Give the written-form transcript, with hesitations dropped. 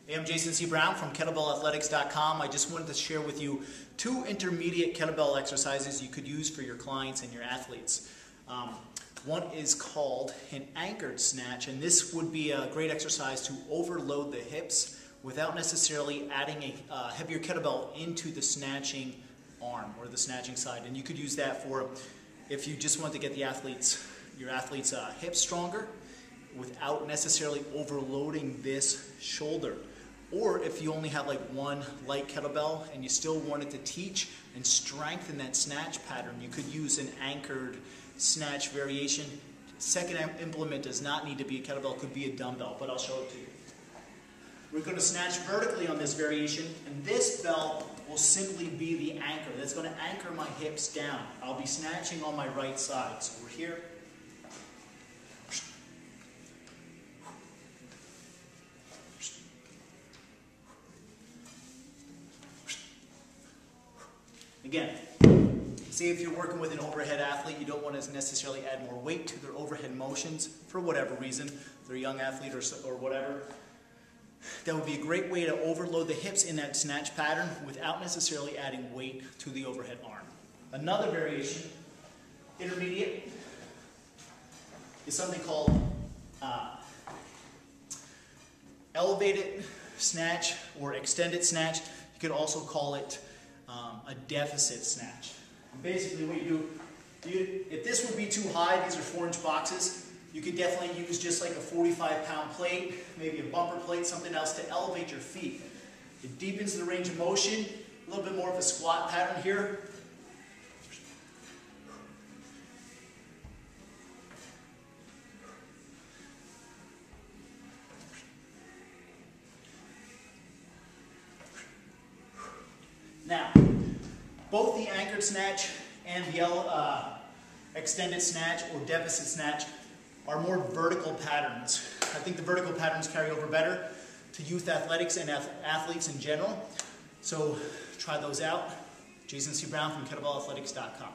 Hey, I'm Jason C. Brown from KettlebellAthletics.com. I just wanted to share with you 2 intermediate kettlebell exercises you could use for your clients and your athletes. One is called an anchored snatch, and this would be a great exercise to overload the hips without necessarily adding a heavier kettlebell into the snatching arm or the snatching side. And you could use that for if you just want to get your athletes' hips stronger without necessarily overloading this shoulder. Or if you only have like one light kettlebell and you still wanted to teach and strengthen that snatch pattern, you could use an anchored snatch variation. Second implement does not need to be a kettlebell, it could be a dumbbell, but I'll show it to you. We're going to snatch vertically on this variation, and this belt will simply be the anchor. That's going to anchor my hips down. I'll be snatching on my right side. So we're here. Again, say if you're working with an overhead athlete, you don't want to necessarily add more weight to their overhead motions for whatever reason, they're a young athlete or whatever. That would be a great way to overload the hips in that snatch pattern without necessarily adding weight to the overhead arm. Another variation, intermediate, is something called elevated snatch or extended snatch. You could also call it a deficit snatch. And basically what you do, if this would be too high, these are 4-inch boxes, you could definitely use just like a 45-pound plate, maybe a bumper plate, something else to elevate your feet. It deepens the range of motion, a little bit more of a squat pattern here. Now, both the anchored snatch and the extended snatch or deficit snatch are more vertical patterns. I think the vertical patterns carry over better to youth athletics and athletes in general. So try those out. Jason C. Brown from KettlebellAthletics.com.